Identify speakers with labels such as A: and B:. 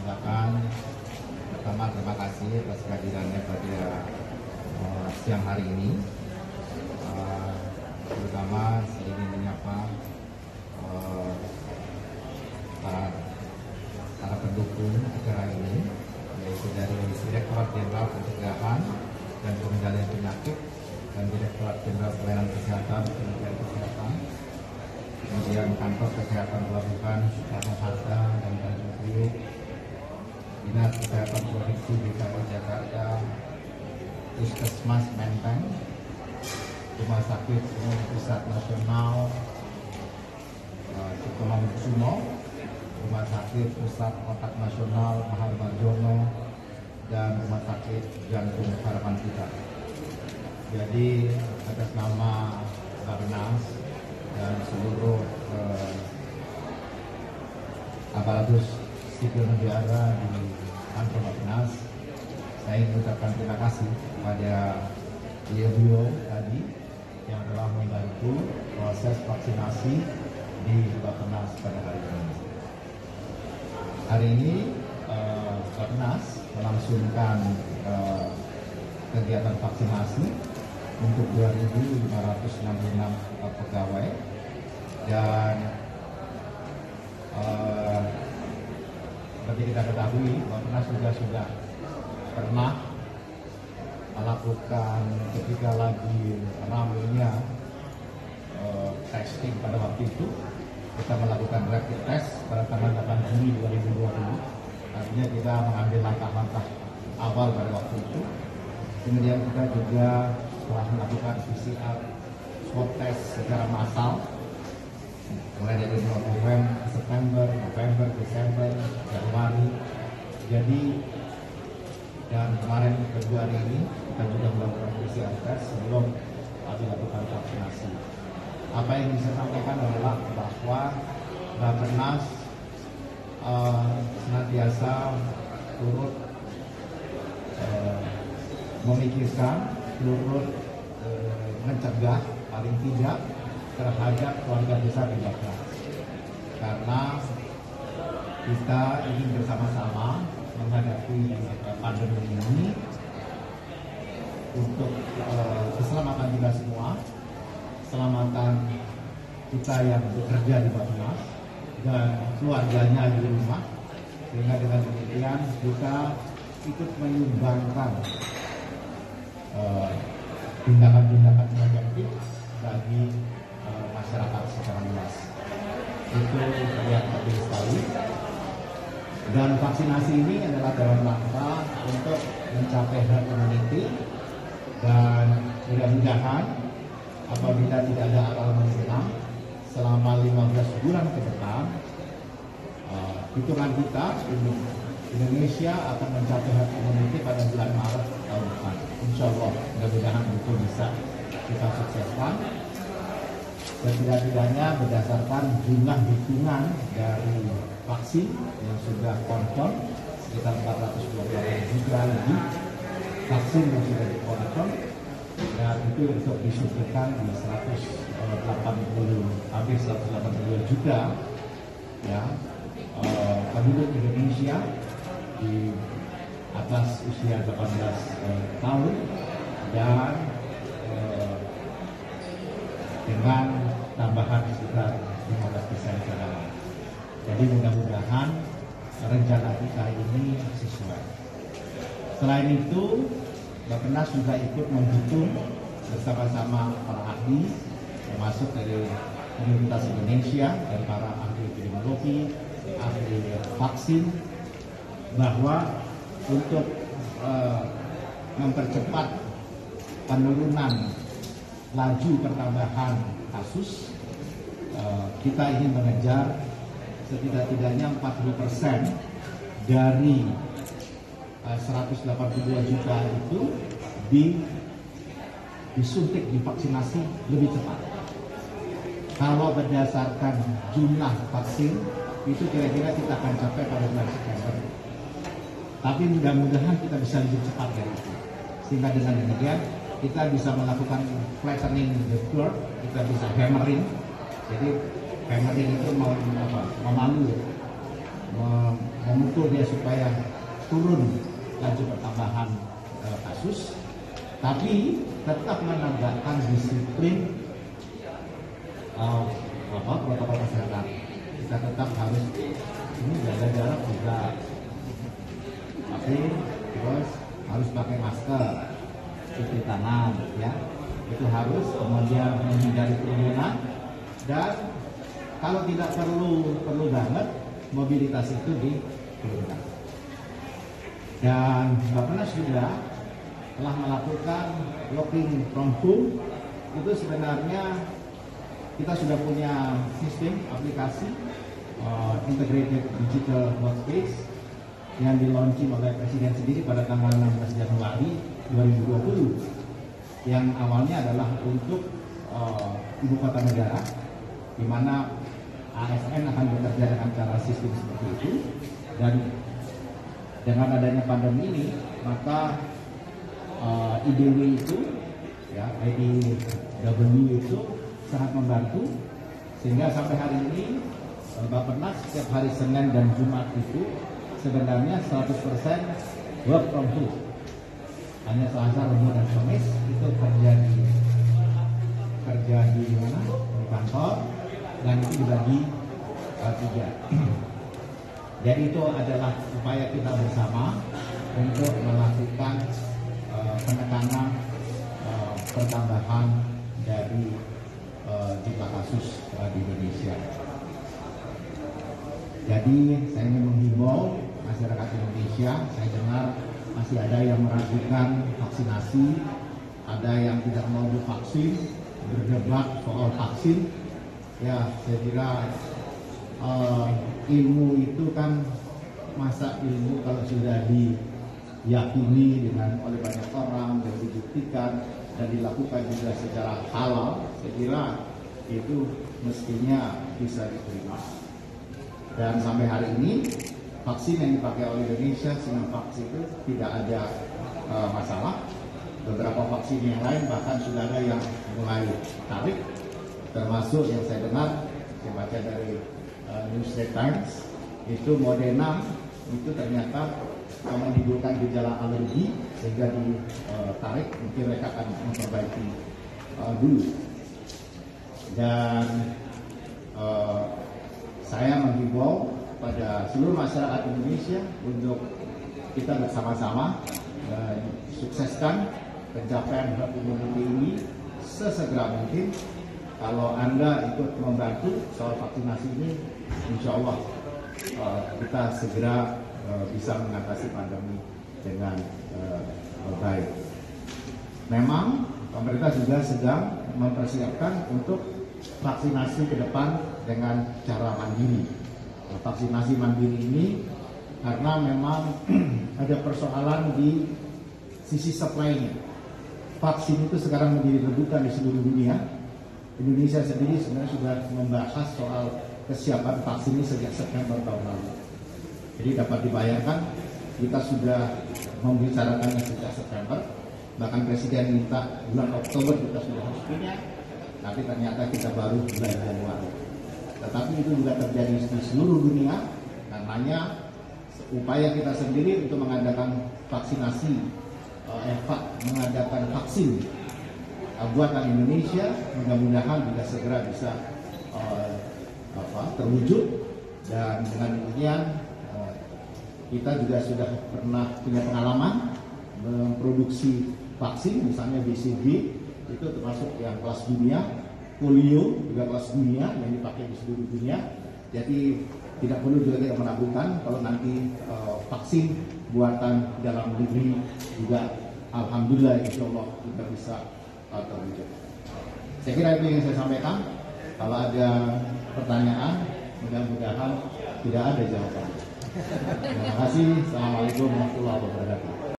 A: menyampaikan pertama terima kasih atas kehadirannya pada siang hari ini. Terutama saya ingin menyapa para pendukung acara ini, yaitu dari Direktorat Jenderal Pencegahan dan Pengendalian Penyakit dan Direktorat Jenderal Pelayanan Kesehatan Kementerian Kesehatan, kemudian Kantor Kesehatan Pelabuhan Soekarno-Hatta dan Tanjung Priok, Dinas Kesehatan Provinsi DKI Jakarta, Puskesmas Menteng, Rumah Sakit Umum Pusat Nasional Sutomo, Rumah Sakit Pusat Otak Nasional Mahal Marjono, dan Rumah Sakit Jantung Harapan Kita. Jadi atas nama Bappenas dan seluruh aparatus sipil negara di kantor Bappenas, saya ingin mengucapkan terima kasih kepada beliau tadi yang telah membantu proses vaksinasi di Bappenas pada hari ini. Hari ini Bappenas melangsungkan kegiatan vaksinasi untuk 2.566 pegawai dan seperti kita ketahui, Bappenas sudah pernah melakukan ketika lagi ramainya testing pada waktu itu. Kita melakukan rapid test pada tanggal 8 Juni 2020. Artinya kita mengambil langkah-langkah awal pada waktu itu. Kemudian kita juga telah melakukan PCR swab test secara massal mulai dari bulan September, November, Desember, Januari. Jadi dan kemarin Februari ini kita juga melakukan PCR test sebelum dilakukan vaksinasi. Apa yang bisa sampaikan adalah bahwa Bappenas senantiasa turut memikirkan, turut mencegah paling tidak terhadap keluarga besar di Bappenas, karena kita ingin bersama-sama menghadapi pandemi ini untuk keselamatan kita semua, keselamatan kita yang bekerja di Bappenas dan keluarganya di rumah, sehingga dengan demikian kita ikut menyumbangkan tindakan-tindakan preventif bagi masyarakat secara luas. Itu terlihat penting sekali. Dan vaksinasi ini adalah dalam rangka untuk mencapai herd immunity, dan mudah-mudahan apabila tidak ada alarm hilang selama 15 bulan ke depan, hitungan kita Indonesia akan mencapai herd immunity pada bulan Maret tahun depan. Insya Allah, mudah-mudahan itu bisa kita sukseskan. Setidak-tidaknya berdasarkan jumlah hitungan dari vaksin yang sudah confirm sekitar 428 juta lebih vaksin yang sudah dikonfirm, dan itu untuk disuntikan di 182 juta ya penduduk Indonesia di atas usia 18 tahun dan dengan tambahan sekitar 15% cadangan. Jadi mudah-mudahan rencana kita ini sesuai. Selain itu, Bappenas juga ikut menghitung bersama-sama para ahli, termasuk dari Universitas Indonesia dan para ahli epidemiologi, ahli vaksin, bahwa untuk mempercepat penurunan laju pertambahan kasus, kita ingin mengejar setidak-tidaknya 40% dari 182 juta itu disuntik, divaksinasi lebih cepat. Kalau berdasarkan jumlah vaksin itu kira-kira kita akan capai pada bulan September. Tapi mudah-mudahan kita bisa lebih cepat dari itu. Sehingga dengan demikian kita bisa melakukan flattening the curve, kita bisa hammering. Jadi hammering itu memalu, memukul dia supaya turun laju pertambahan kasus, tapi tetap menegakkan disiplin protokol kesehatan. Kita tetap harus ini jaga jarak juga, tapi terus harus pakai masker, cuci tangan, ya itu harus, kemudian menghindari kerumunan, dan kalau tidak perlu banget mobilitas itu diturunkan. Dan Bappenas juga telah melakukan working from home. Itu sebenarnya kita sudah punya sistem aplikasi integrated digital workspace yang di-launching oleh Presiden sendiri pada tanggal 16 Januari 2020, yang awalnya adalah untuk ibu kota negara, di mana ASN akan bekerja dengan cara sistem seperti itu. Dan dengan adanya pandemi ini, maka IDW itu, ya IDW itu sangat membantu, sehingga sampai hari ini Bappenas setiap hari Senin dan Jumat itu sebenarnya 100% work from home. Hanya Selasa, Rabu, dan Kamis itu kerja di mana? Di kantor, dan itu dibagi 3. Jadi itu adalah upaya kita bersama untuk melakukan penekanan pertambahan dari jumlah kasus di Indonesia. Jadi saya ingin menghimbau masyarakat Indonesia. Saya dengar masih ada yang meragukan vaksinasi, ada yang tidak mau divaksin, berdebat soal vaksin. Ya, saya kira ilmu itu kan, masa ilmu kalau sudah diyakini oleh banyak orang dan dibuktikan dan dilakukan juga secara halal, saya kira itu mestinya bisa diterima. Dan sampai hari ini vaksin yang dipakai oleh Indonesia, Sinovac, itu tidak ada masalah. Beberapa vaksin yang lain bahkan sudah ada yang mulai tarik, termasuk yang saya dengar, saya baca dari New Straits Times, itu Moderna itu ternyata menimbulkan gejala alergi sehingga ditarik. Mungkin mereka akan memperbaiki dulu. Dan saya menghimbau pada seluruh masyarakat Indonesia untuk kita bersama-sama sukseskan pencapaian herd immunity ini sesegera mungkin. Kalau Anda ikut membantu soal vaksinasi ini, insya Allah kita segera bisa mengatasi pandemi dengan baik. Memang pemerintah juga sedang mempersiapkan untuk vaksinasi ke depan dengan cara mandiri. Vaksinasi mandiri ini karena memang ada persoalan di sisi supply-nya. Vaksin itu sekarang menjadi rebutan di seluruh dunia. Indonesia sendiri sebenarnya sudah membahas soal kesiapan vaksin ini sejak September tahun lalu. Jadi dapat dibayangkan kita sudah membicarakannya sejak September. Bahkan Presiden minta bulan Oktober kita sudah harus punya. Tapi ternyata kita baru bulan Januari. Tetapi itu juga terjadi di seluruh dunia. Karenanya upaya kita sendiri untuk mengadakan vaksinasi, mengadakan vaksin buatan Indonesia, mudah-mudahan juga segera bisa terwujud. Dan dengan demikian kita juga sudah pernah punya pengalaman memproduksi vaksin, misalnya BCG itu termasuk yang kelas dunia, polio juga kelas dunia yang dipakai di seluruh dunia. Jadi tidak perlu juga kita meragukan kalau nanti vaksin buatan dalam negeri juga alhamdulillah insya Allah kita bisa terwujud. Saya kira itu yang saya sampaikan. Kalau ada pertanyaan, mudah-mudahan tidak ada jawaban. Terima kasih. Assalamualaikum warahmatullahi wabarakatuh.